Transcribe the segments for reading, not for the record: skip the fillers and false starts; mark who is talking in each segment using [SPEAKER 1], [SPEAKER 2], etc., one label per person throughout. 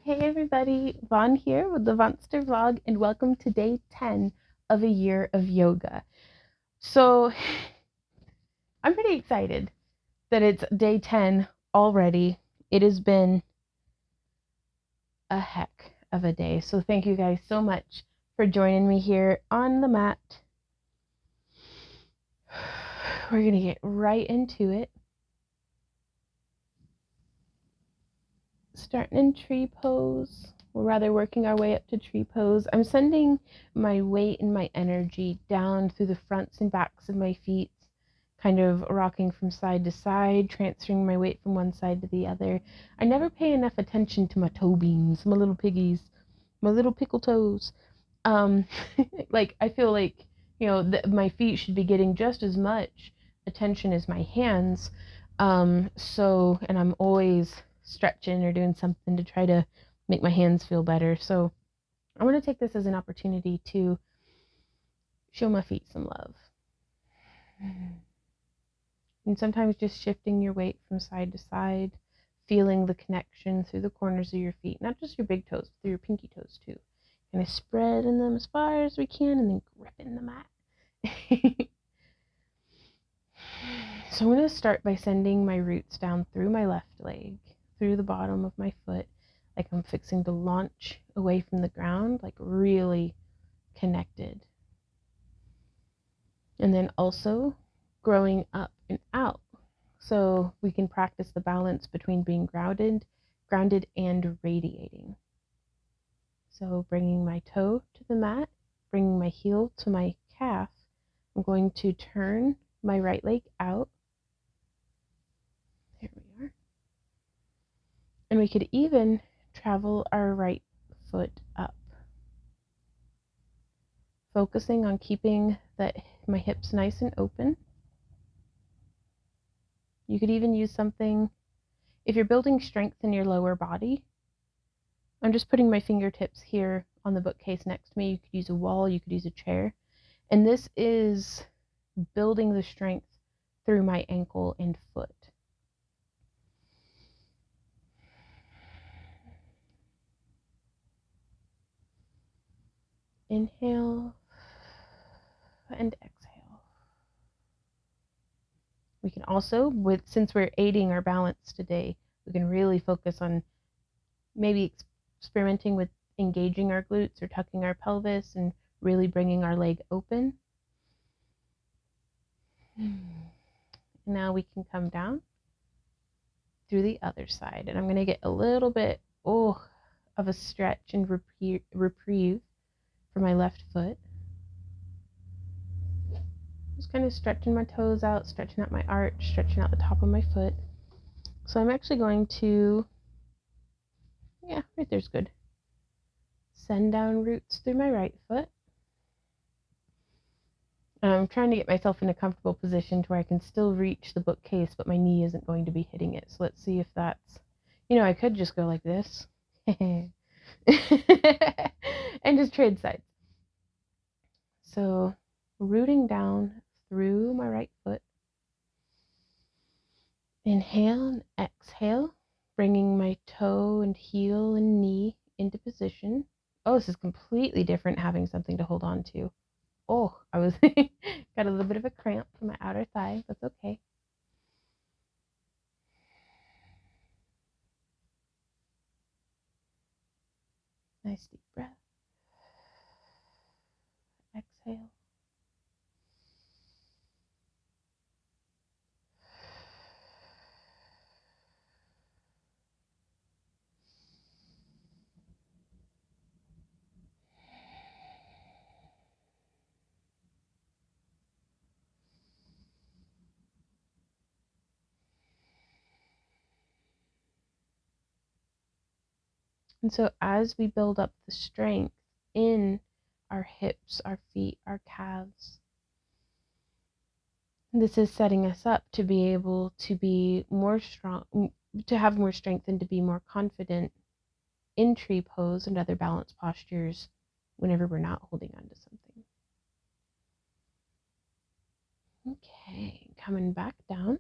[SPEAKER 1] Hey everybody, Vaughn here with the Vonster vlog, and welcome to day 10 of a year of yoga. So I'm pretty excited that it's day 10 already. It has been a heck of a day. So thank you guys so much for joining me here on the mat. We're going to get right into it. Starting in tree pose. We're rather working our way up to tree pose. I'm sending my weight and my energy down through the fronts and backs of my feet, kind of rocking from side to side, transferring my weight from one side to the other. I never pay enough attention to my toe beans, my little piggies, my little pickle toes. Like I feel like, my feet should be getting just as much attention as my hands. And I'm always stretching or doing something to try to make my hands feel better. So I want to take this as an opportunity to show my feet some love. And sometimes just shifting your weight from side to side, feeling the connection through the corners of your feet, not just your big toes, through your pinky toes too. Kind of spreading them as far as we can and then gripping the mat. So I'm going to start by sending my roots down through my left leg, through the bottom of my foot, like I'm fixing to launch away from the ground, like really connected. And then also growing up and out. So we can practice the balance between being grounded and radiating. So bringing my toe to the mat, bringing my heel to my calf, I'm going to turn my right leg out. There we are. And we could even travel our right foot up, focusing on keeping my hips nice and open. You could even use something, if you're building strength in your lower body, I'm just putting my fingertips here on the bookcase next to me. You could use a wall, you could use a chair. And this is building the strength through my ankle and foot. Inhale and exhale. We can also, since we're aiding our balance today, we can really focus on maybe experimenting with engaging our glutes or tucking our pelvis and really bringing our leg open. Now we can come down through the other side, and I'm going to get a little bit of a stretch and reprieve for my left foot. Just kind of stretching my toes out, stretching out my arch, stretching out the top of my foot. So I'm actually going to, right there's good. Send down roots through my right foot. I'm trying to get myself in a comfortable position to where I can still reach the bookcase, but my knee isn't going to be hitting it. So let's see if that's, I could just go like this and just trade sides. So rooting down through my right foot. Inhale and exhale, bringing my toe and heel and knee into position. Oh, this is completely different having something to hold on to. Oh, I was got a little bit of a cramp for my outer thigh. That's okay. Nice deep breath. Exhale. And so as we build up the strength in our hips, our feet, our calves, this is setting us up to be able to be more strong, to have more strength and to be more confident in tree pose and other balance postures whenever we're not holding on to something. Okay, coming back down.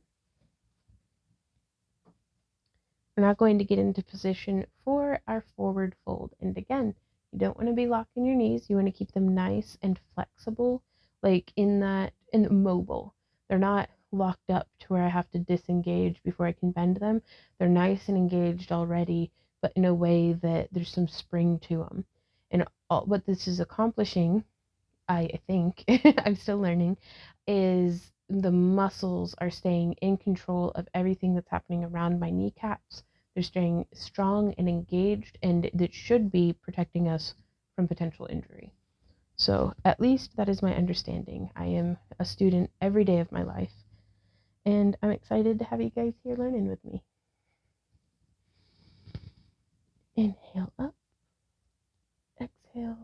[SPEAKER 1] We're now going to get into position for for our forward fold. And again, you don't want to be locking your knees. You want to keep them nice and flexible, like in mobile. They're not locked up to where I have to disengage before I can bend them. They're nice and engaged already, but in a way that there's some spring to them. And what this is accomplishing, I think, I'm still learning, is the muscles are staying in control of everything that's happening around my kneecaps. They're staying strong and engaged, and that should be protecting us from potential injury. So, at least that is my understanding. I am a student every day of my life, and I'm excited to have you guys here learning with me. Inhale up, exhale,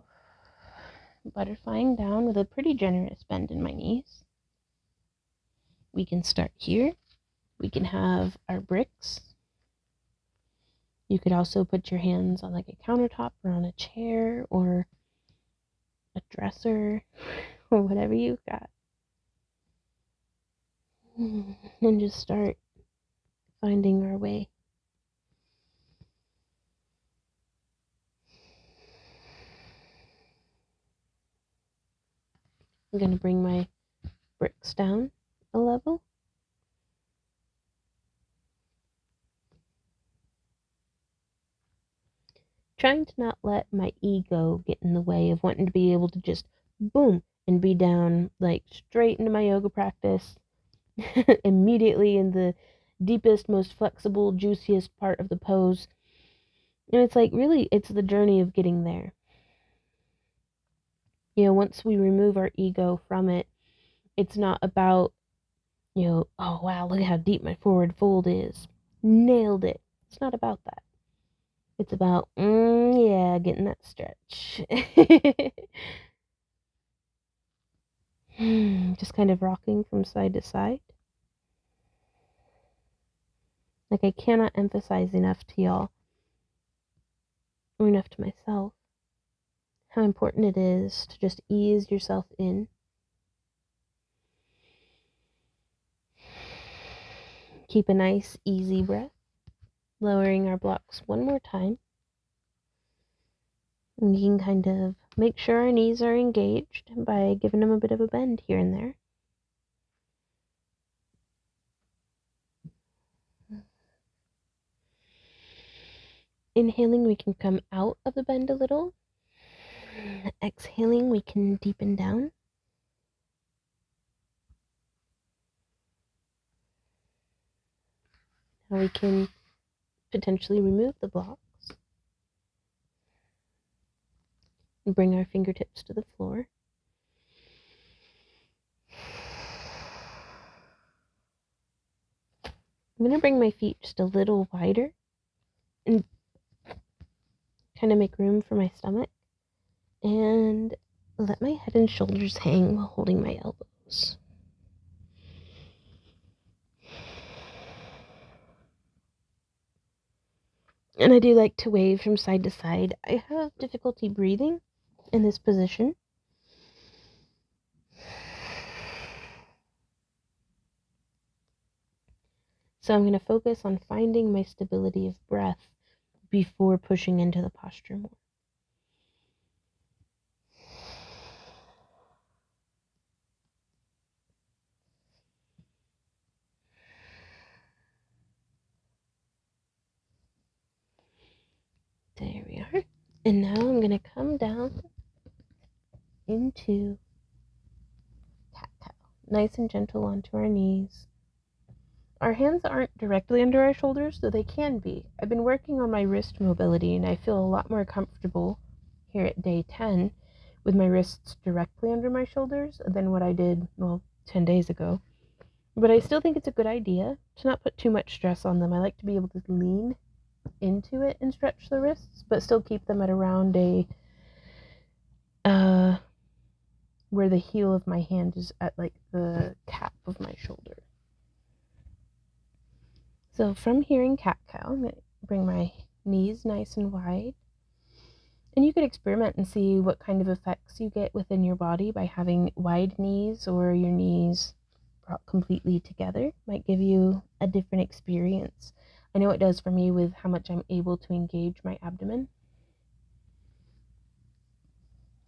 [SPEAKER 1] butterflying down with a pretty generous bend in my knees. We can start here. We can have our bricks. You could also put your hands on like a countertop or on a chair or a dresser or whatever you've got. And just start finding our way. I'm going to bring my bricks down a level. Trying to not let my ego get in the way of wanting to be able to just boom and be down like straight into my yoga practice immediately in the deepest, most flexible, juiciest part of the pose. And it's like, really, it's the journey of getting there. Once we remove our ego from it, it's not about, oh wow, look at how deep my forward fold is. Nailed it. It's not about that. It's about, yeah, getting that stretch. Just kind of rocking from side to side. Like, I cannot emphasize enough to y'all, or enough to myself, how important it is to just ease yourself in. Keep a nice, easy breath. Lowering our blocks one more time. And we can kind of make sure our knees are engaged by giving them a bit of a bend here and there. Inhaling, we can come out of the bend a little. Exhaling, we can deepen down. Now we can potentially remove the blocks and bring our fingertips to the floor. I'm going to bring my feet just a little wider and kind of make room for my stomach and let my head and shoulders hang while holding my elbows. And I do like to wave from side to side. I have difficulty breathing in this position. So I'm going to focus on finding my stability of breath before pushing into the posture more. There we are. And now I'm going to come down into cat-cow. Nice and gentle onto our knees. Our hands aren't directly under our shoulders, though they can be. I've been working on my wrist mobility, and I feel a lot more comfortable here at day 10 with my wrists directly under my shoulders than what I did, 10 days ago. But I still think it's a good idea to not put too much stress on them. I like to be able to lean into it and stretch the wrists, but still keep them at around where the heel of my hand is at like the cap of my shoulder. So from here in cat-cow, I'm going to bring my knees nice and wide. And you could experiment and see what kind of effects you get within your body by having wide knees or your knees brought completely together. Might give you a different experience. I know it does for me with how much I'm able to engage my abdomen.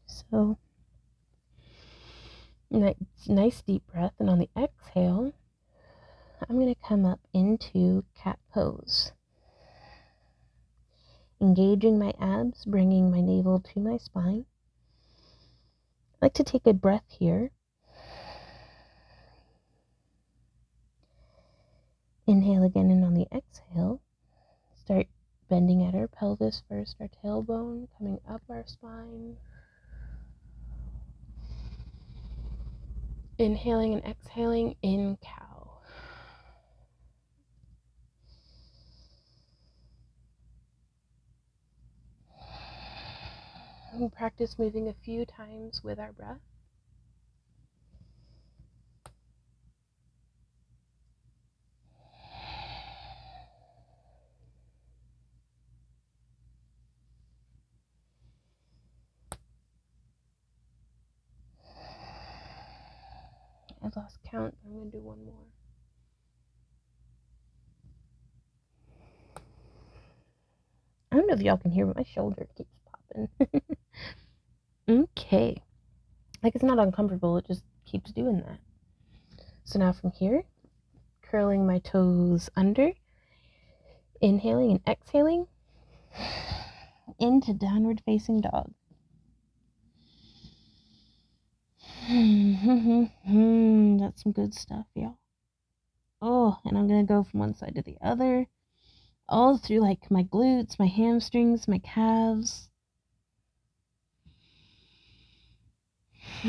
[SPEAKER 1] So, nice deep breath. And on the exhale, I'm going to come up into cat pose. Engaging my abs, bringing my navel to my spine. I like to take a breath here. Inhale again, and on the exhale, start bending at our pelvis first, our tailbone coming up our spine. Inhaling and exhaling in cow. We'll practice moving a few times with our breath. I've lost count. I'm going to do one more. I don't know if y'all can hear, but my shoulder keeps popping. Okay. Like it's not uncomfortable, it just keeps doing that. So now from here, curling my toes under, inhaling and exhaling into downward facing dog. That's some good stuff, y'all. Oh, and I'm going to go from one side to the other, all through like my glutes, my hamstrings, my calves. I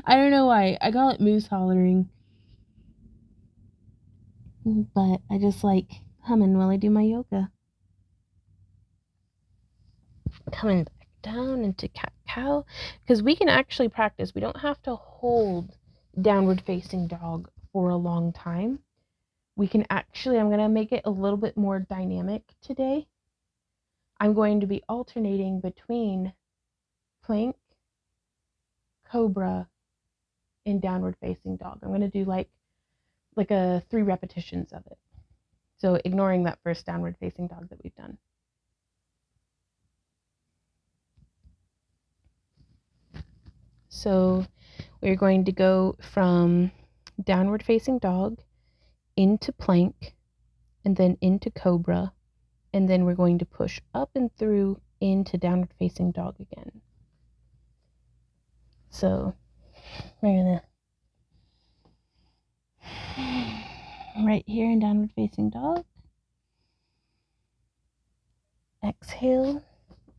[SPEAKER 1] don't know why. I call it moose hollering. But I just like humming while I do my yoga. Coming back down into cat-cow, because we can actually practice. We don't have to hold downward facing dog for a long time. We can actually, I'm going to make it a little bit more dynamic today. I'm going to be alternating between plank, cobra, and downward facing dog. I'm going to do like a 3 repetitions of it. So ignoring that first downward facing dog that we've done. So we're going to go from downward facing dog into plank and then into cobra, and then we're going to push up and through into downward facing dog again. So we're gonna right here in downward facing dog, exhale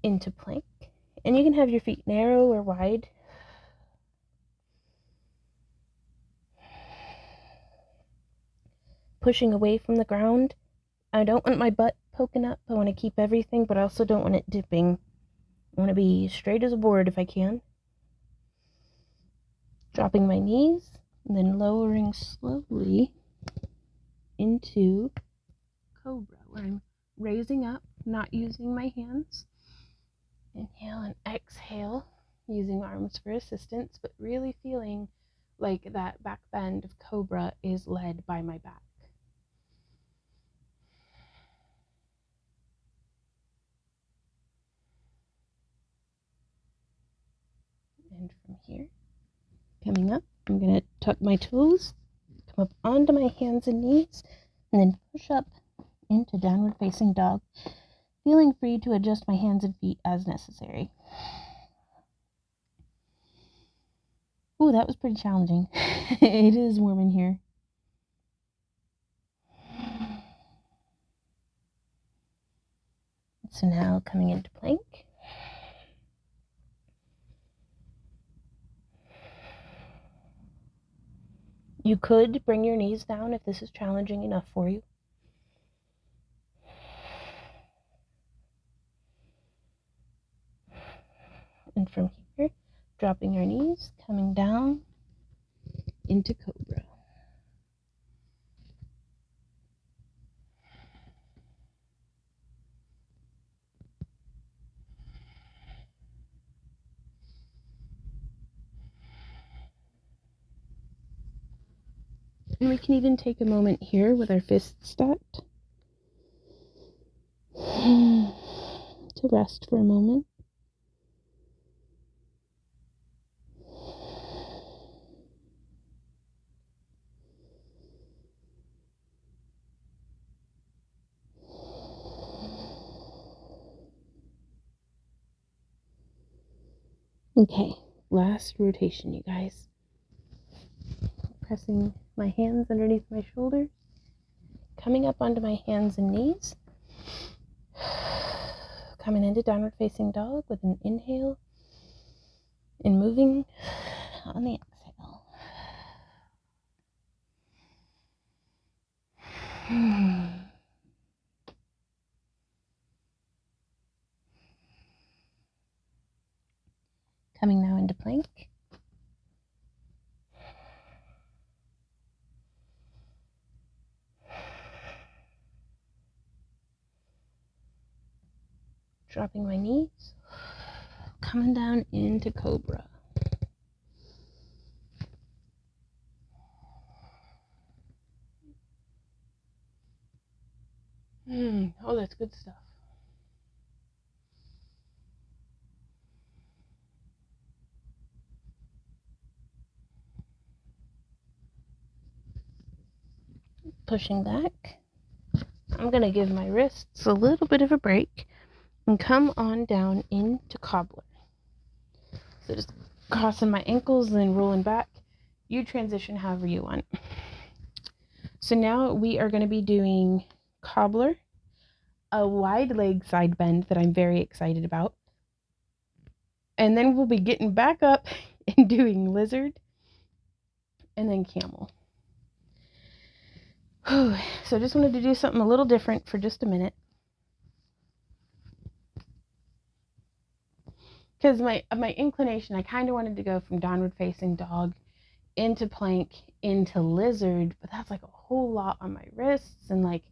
[SPEAKER 1] into plank, and you can have your feet narrow or wide. Pushing away from the ground. I don't want my butt poking up. I want to keep everything, but I also don't want it dipping. I want to be straight as a board if I can. Dropping my knees, and then lowering slowly into cobra, where I'm raising up, not using my hands. Inhale and exhale, using arms for assistance, but really feeling like that back bend of cobra is led by my back. And from here, coming up, I'm going to tuck my toes, come up onto my hands and knees, and then push up into downward facing dog, feeling free to adjust my hands and feet as necessary. Ooh, that was pretty challenging. It is warm in here. So now coming into plank. You could bring your knees down if this is challenging enough for you. And from here, dropping your knees, coming down into cobra. And we can even take a moment here with our fists stacked to rest for a moment. Okay, last rotation, you guys. Pressing my hands underneath my shoulders, coming up onto my hands and knees, coming into downward facing dog with an inhale, and moving on the exhale. Coming now into plank. Dropping my knees, coming down into cobra. Oh, that's good stuff. Pushing back. I'm going to give my wrists a little bit of a break and come on down into cobbler. So just crossing my ankles and then rolling back. You transition however you want. So now we are going to be doing cobbler, a wide leg side bend that I'm very excited about. And then we'll be getting back up and doing lizard and then camel. So just wanted to do something a little different for just a minute. Because my inclination, I kind of wanted to go from downward facing dog into plank into lizard, but that's like a whole lot on my wrists and like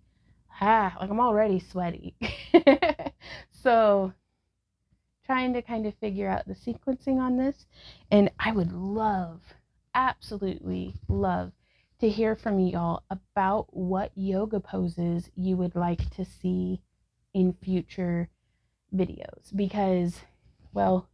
[SPEAKER 1] I'm already sweaty. So trying to kind of figure out the sequencing on this, and I would love, absolutely love to hear from y'all about what yoga poses you would like to see in future videos, because, well,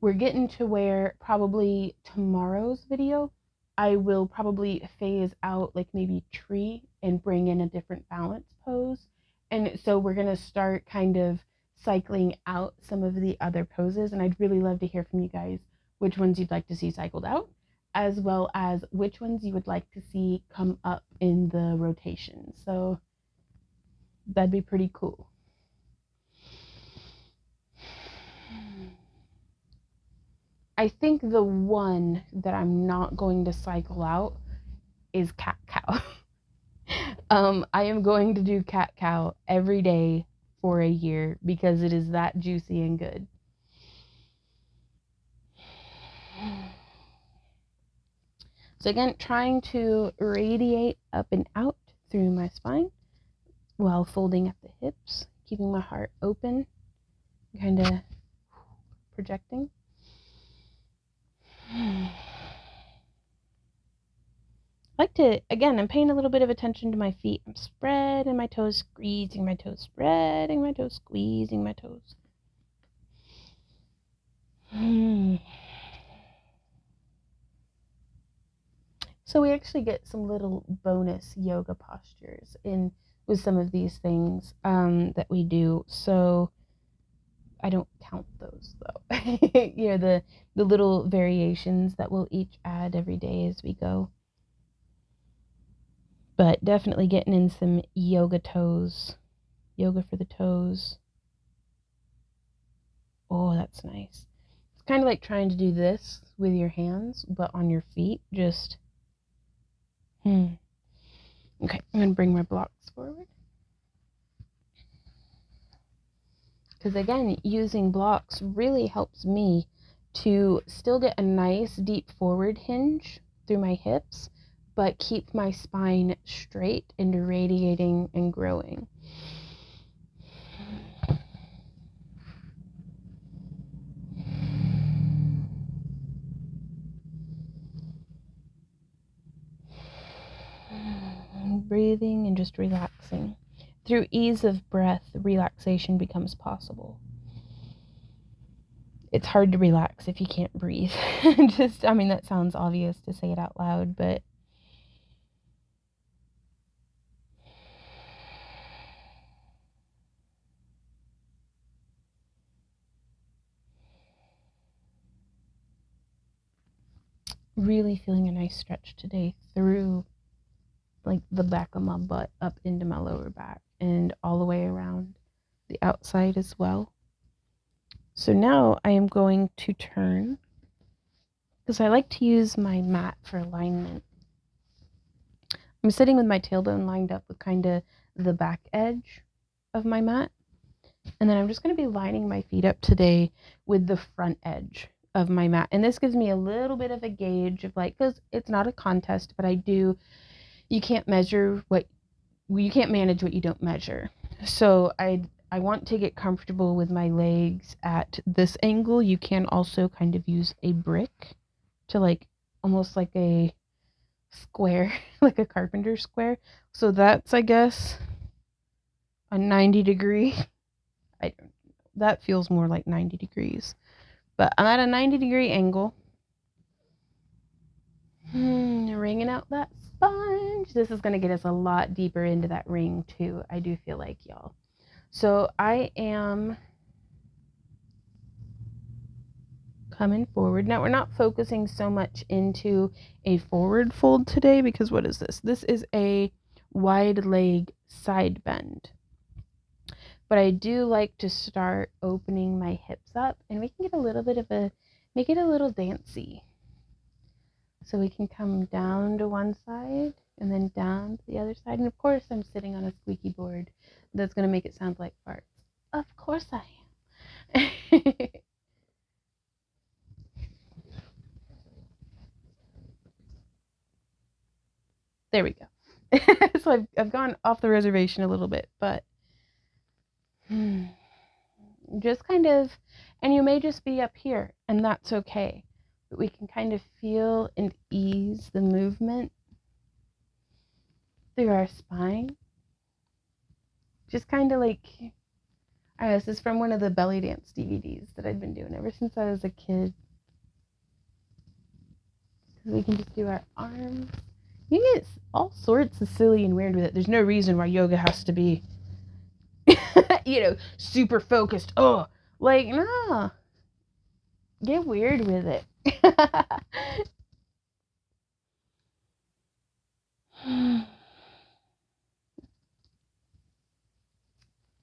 [SPEAKER 1] we're getting to where probably tomorrow's video I will probably phase out like maybe tree and bring in a different balance pose. And so we're going to start kind of cycling out some of the other poses, and I'd really love to hear from you guys which ones you'd like to see cycled out, as well as which ones you would like to see come up in the rotation. So that'd be pretty cool. I think the one that I'm not going to cycle out is cat cow. I am going to do cat cow every day for a year because it is that juicy and good. So again, trying to radiate up and out through my spine while folding at the hips, keeping my heart open, kind of projecting. I like to, again, I'm paying a little bit of attention to my feet. I'm spreading my toes, squeezing my toes, spreading my toes, squeezing my toes. So we actually get some little bonus yoga postures in with some of these things that we do. So I don't count those though. You know, the little variations that we'll each add every day as we go. But definitely getting in some yoga toes, yoga for the toes. Oh, that's nice. It's kind of like trying to do this with your hands, but on your feet. Just, Okay, I'm going to bring my blocks forward. Because again, using blocks really helps me to still get a nice deep forward hinge through my hips, but keep my spine straight and radiating and growing. breathing and just relaxing. Through ease of breath, relaxation becomes possible. It's hard to relax if you can't breathe. That sounds obvious to say it out loud, but really feeling a nice stretch today through like the back of my butt up into my lower back and all the way around the outside as well. So now I am going to turn, because I like to use my mat for alignment. I'm sitting with my tailbone lined up with kind of the back edge of my mat. And then I'm just going to be lining my feet up today with the front edge of my mat. And this gives me a little bit of a gauge of because it's not a contest, but you can't manage what you don't measure. So I want to get comfortable with my legs at this angle. You can also kind of use a brick to almost like a square, like a carpenter square. So that's, I guess, a 90 degree. That feels more like 90 degrees. But I'm at a 90-degree angle. Wringing out that sponge. This is going to get us a lot deeper into that ring too. I do feel like, y'all. So I am coming forward. Now we're not focusing so much into a forward fold today because what is this? This is a wide leg side bend. But I do like to start opening my hips up, and we can get a little bit of make it a little dancey. So we can come down to one side and then down to the other side. And of course I'm sitting on a squeaky board that's going to make it sound like farts. Of course I am. There we go. So I've gone off the reservation a little bit, but just kind of, and you may just be up here, and that's okay. But we can kind of feel and ease the movement through our spine. Just kind of this is from one of the belly dance DVDs that I've been doing ever since I was a kid. Because we can just do our arms. You can get all sorts of silly and weird with it. There's no reason why yoga has to be, super focused. Oh, nah. Get weird with it.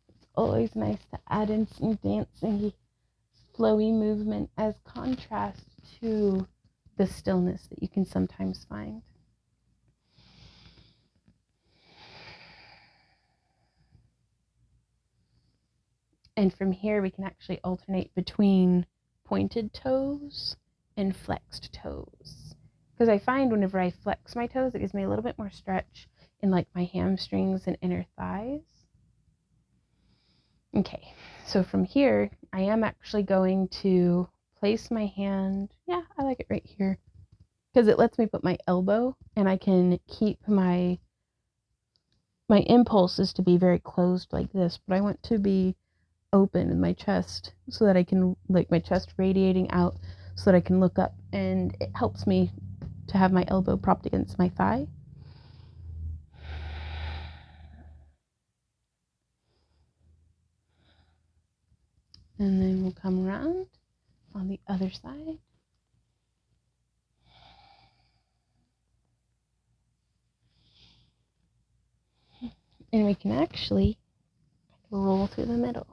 [SPEAKER 1] It's always nice to add in some dancing, flowy movement as contrast to the stillness that you can sometimes find. And from here, we can actually alternate between pointed toes and flexed toes. Because I find whenever I flex my toes, it gives me a little bit more stretch in my hamstrings and inner thighs. Okay, so from here, I am actually going to place my hand. Yeah, I like it right here. Because it lets me put my elbow, and I can keep my impulse is to be very closed like this, but I want to be open in my chest so that I can, my chest radiating out so that I can look up, and it helps me to have my elbow propped against my thigh. And then we'll come around on the other side. And we can actually roll through the middle.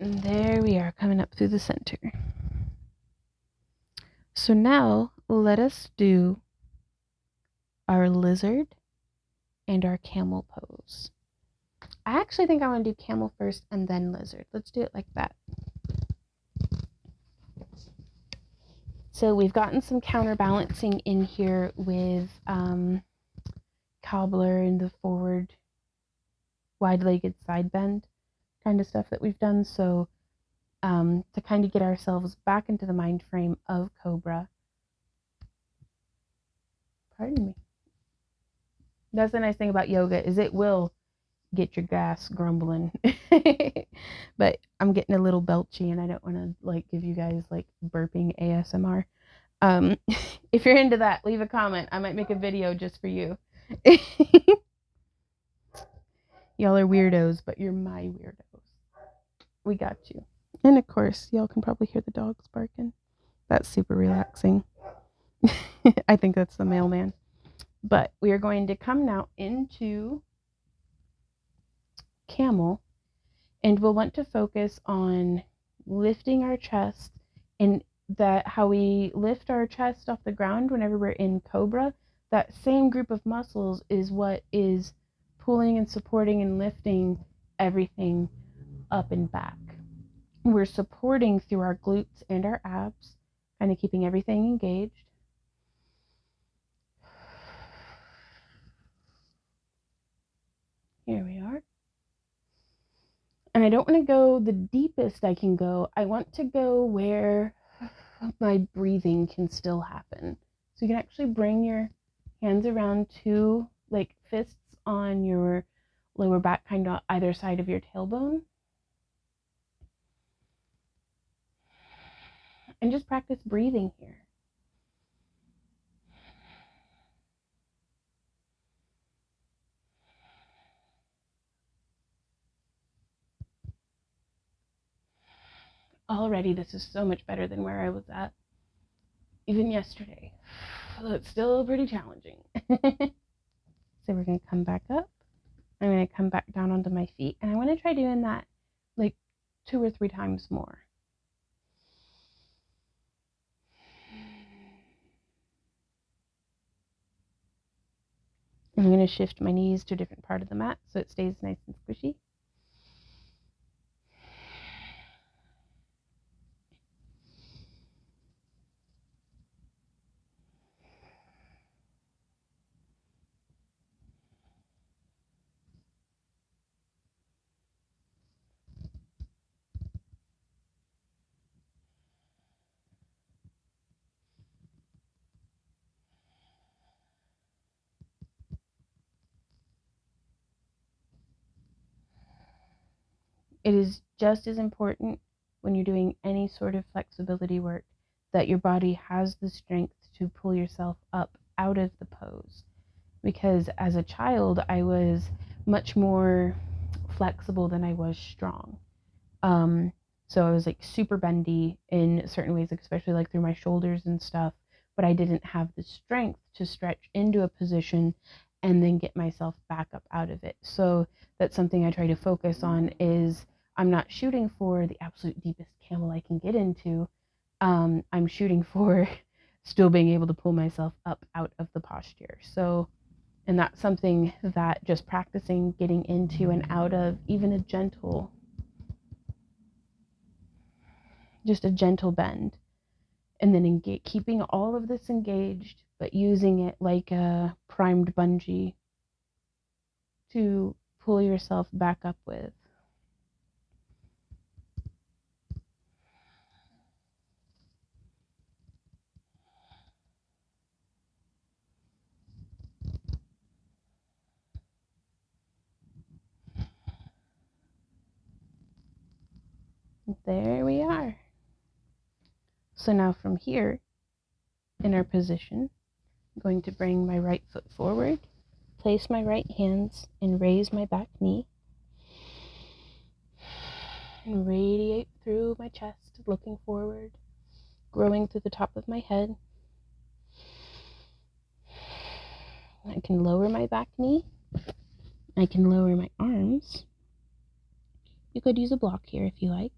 [SPEAKER 1] And there we are, coming up through the center. So now let us do our lizard and our camel pose. I actually think I want to do camel first and then lizard. Let's do it like that. So we've gotten some counterbalancing in here with cobbler and the forward wide-legged side bend kind of stuff that we've done. So to kind of get ourselves back into the mind frame of cobra. Pardon me. That's the nice thing about yoga, is it will get your gas grumbling. But I'm getting a little belchy and I don't want to like give you guys like burping ASMR. If you're into that, leave a comment. I might make a video just for you. Y'all are weirdos, but you're my weirdos. We got you. And of course, y'all can probably hear the dogs barking. That's super relaxing. I think that's the mailman. But we are going to come now into camel, and we'll want to focus on lifting our chest, and that how we lift our chest off the ground whenever we're in cobra, that same group of muscles is what is pulling and supporting and lifting everything up and back. We're supporting through our glutes and our abs, kind of keeping everything engaged. Here we are. And I don't want to go the deepest I can go. I want to go where my breathing can still happen. So you can actually bring your hands around two like fists on your lower back, kind of either side of your tailbone. And just practice breathing here. Already this is so much better than where I was at even yesterday. Although it's still pretty challenging. So we're going to come back up. I'm going to come back down onto my feet. And I want to try doing that like 2 or 3 times more. I'm going to shift my knees to a different part of the mat so it stays nice and squishy. It is just as important when you're doing any sort of flexibility work that your body has the strength to pull yourself up out of the pose. Because as a child, I was much more flexible than I was strong. So I was like super bendy in certain ways, especially like through my shoulders and stuff, but I didn't have the strength to stretch into a position and then get myself back up out of it. So that's something I try to focus on, is I'm not shooting for the absolute deepest camel I can get into. I'm shooting for still being able to pull myself up out of the posture. So, and that's something that just practicing getting into and out of even just a gentle bend, and then keeping all of this engaged, but using it like a primed bungee to pull yourself back up with. There we are. So now from here, in our position, I'm going to bring my right foot forward, place my right hands, and raise my back knee, and radiate through my chest, looking forward, growing through the top of my head. I can lower my back knee. I can lower my arms. You could use a block here if you like.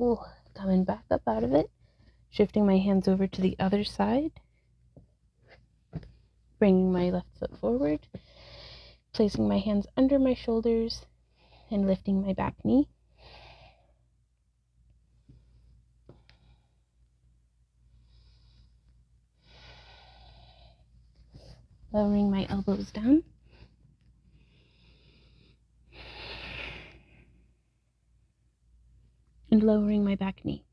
[SPEAKER 1] Ooh, out of it. Shifting my hands over to the other side. Bringing my left foot forward. Placing my hands under my shoulders and lifting my back knee. Lowering my elbows down. And lowering my back knee.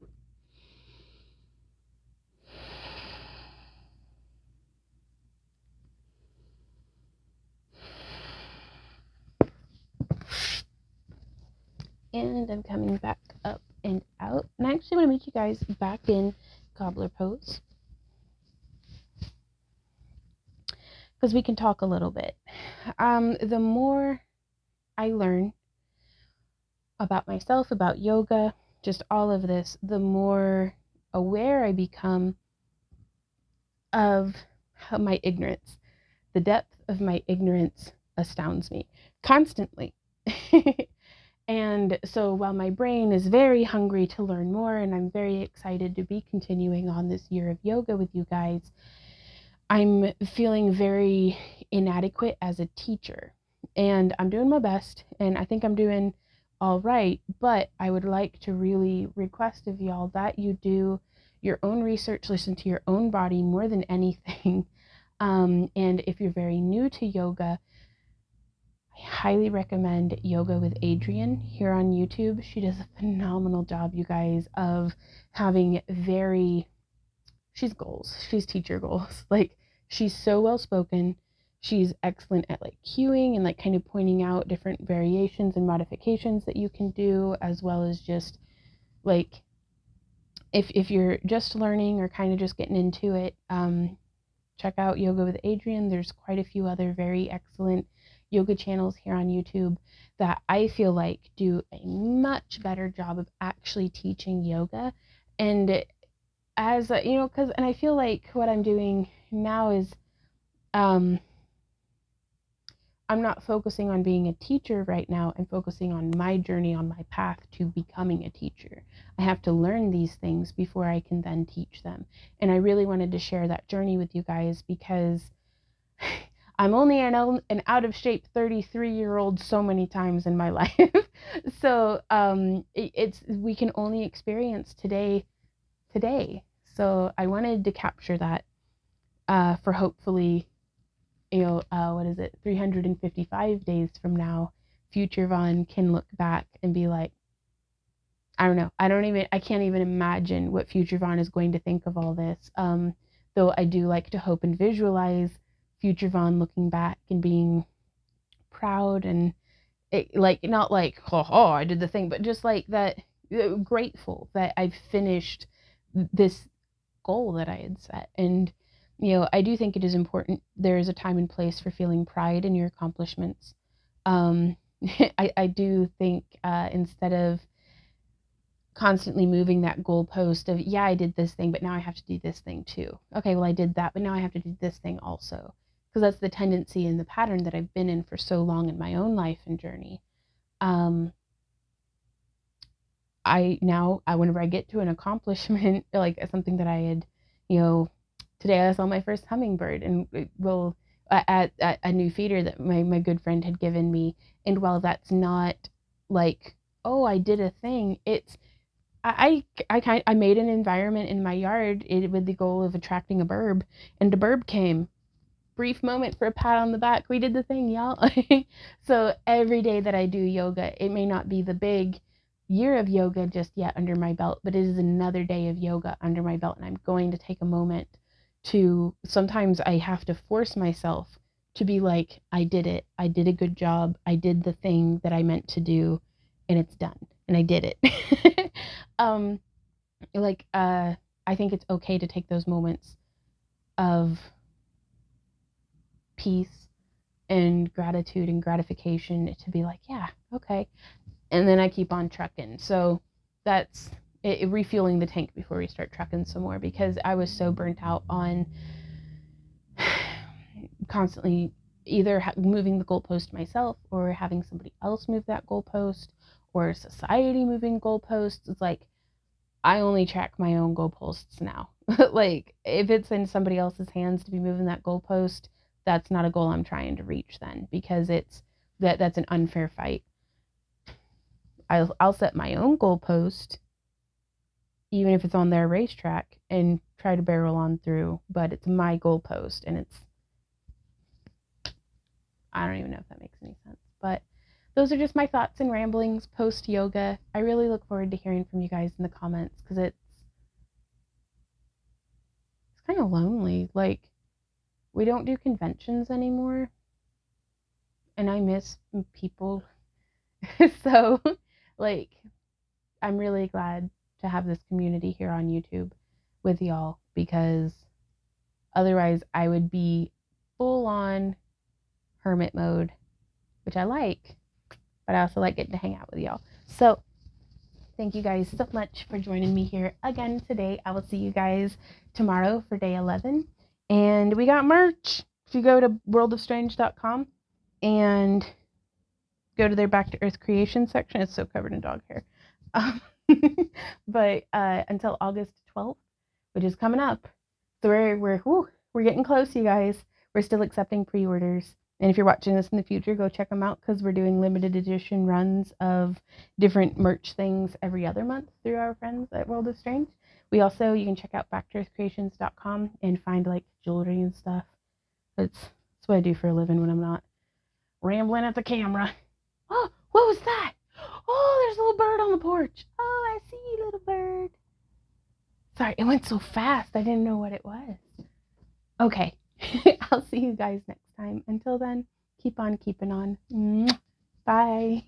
[SPEAKER 1] And I'm coming back up and out. And I actually want to meet you guys back in gobbler pose, because we can talk a little bit. The more I learn about myself, about yoga, just all of this, the more aware I become of my ignorance. The depth of my ignorance astounds me constantly. And so while my brain is very hungry to learn more, and I'm very excited to be continuing on this year of yoga with you guys, I'm feeling very inadequate as a teacher. And I'm doing my best, and I think I'm doing all right, but I would like to really request of y'all that you do your own research, listen to your own body more than anything. And if you're very new to yoga, I highly recommend Yoga with Adrienne here on YouTube. She does a phenomenal job, you guys, of having she's goals. She's teacher goals. Like, she's so well spoken. She's excellent at like cueing and like kind of pointing out different variations and modifications that you can do, as well as just like if you're just learning or kind of just getting into it, check out Yoga with Adrienne. There's quite a few other very excellent yoga channels here on YouTube that I feel like do a much better job of actually teaching yoga. And as because, and I feel like what I'm doing now is I'm not focusing on being a teacher right now. I'm focusing on my journey, on my path to becoming a teacher. I have to learn these things before I can then teach them. And I really wanted to share that journey with you guys, because I'm only an out of shape 33-year-old so many times in my life. So we can only experience today. So I wanted to capture that for hopefully, what is it, 355 days from now, future Vaughn can look back and be like, I don't know, I can't even imagine what future Vaughn is going to think of all this. Though I do like to hope and visualize future Vaughn looking back and being proud, and like, not like, oh, I did the thing, but just like that, grateful that I've finished this goal that I had set. And I do think it is important. There is a time and place for feeling pride in your accomplishments. I do think instead of constantly moving that goalpost of, yeah, I did this thing, but now I have to do this thing too. Okay, well, I did that, but now I have to do this thing also. Because that's the tendency and the pattern that I've been in for so long in my own life and journey. Whenever I get to an accomplishment, like something that I had, today I saw my first hummingbird, and at a new feeder that my good friend had given me. And while that's not like, oh, I did a thing, it's, I made an environment in my yard with the goal of attracting a burb, and the burb came. Brief moment for a pat on the back. We did the thing, y'all. So every day that I do yoga, it may not be the big year of yoga just yet under my belt, but it is another day of yoga under my belt, and I'm going to take a moment to, sometimes I have to force myself to be like, I did it. I did a good job. I did the thing that I meant to do, and it's done. And I did it. I think it's okay to take those moments of peace and gratitude and gratification to be like, yeah, okay. And then I keep on trucking. So that's it, refueling the tank before we start trucking some more, because I was so burnt out on constantly either moving the goalpost myself, or having somebody else move that goalpost, or society moving goalposts. It's like, I only track my own goalposts now. Like, if it's in somebody else's hands to be moving that goalpost, that's not a goal I'm trying to reach then, because that's an unfair fight. I'll set my own goalpost, even if it's on their racetrack, and try to barrel on through, but it's my goalpost, and I don't even know if that makes any sense. But those are just my thoughts and ramblings post yoga. I really look forward to hearing from you guys in the comments, because it's kind of lonely. Like, we don't do conventions anymore, and I miss people. So, like, I'm really glad to have this community here on YouTube with y'all, because otherwise I would be full on hermit mode, which I like, but I also like getting to hang out with y'all. So, thank you guys so much for joining me here again today. I will see you guys tomorrow for day 11. And we got merch. If you go to worldofstrange.com and go to their Back to Earth creation section, it's so covered in dog hair. But until August 12th, which is coming up, so we're getting close, you guys. We're still accepting pre-orders. And if you're watching this in the future, go check them out, because we're doing limited edition runs of different merch things every other month through our friends at World of Strange. You can check out backtooearthcreations.com and find like jewelry and stuff. That's what I do for a living when I'm not rambling at the camera. Oh, what was that? Oh, there's a little bird on the porch. Oh, I see you, little bird. Sorry, it went so fast. I didn't know what it was. Okay. I'll see you guys next time. Until then, keep on keeping on. Bye.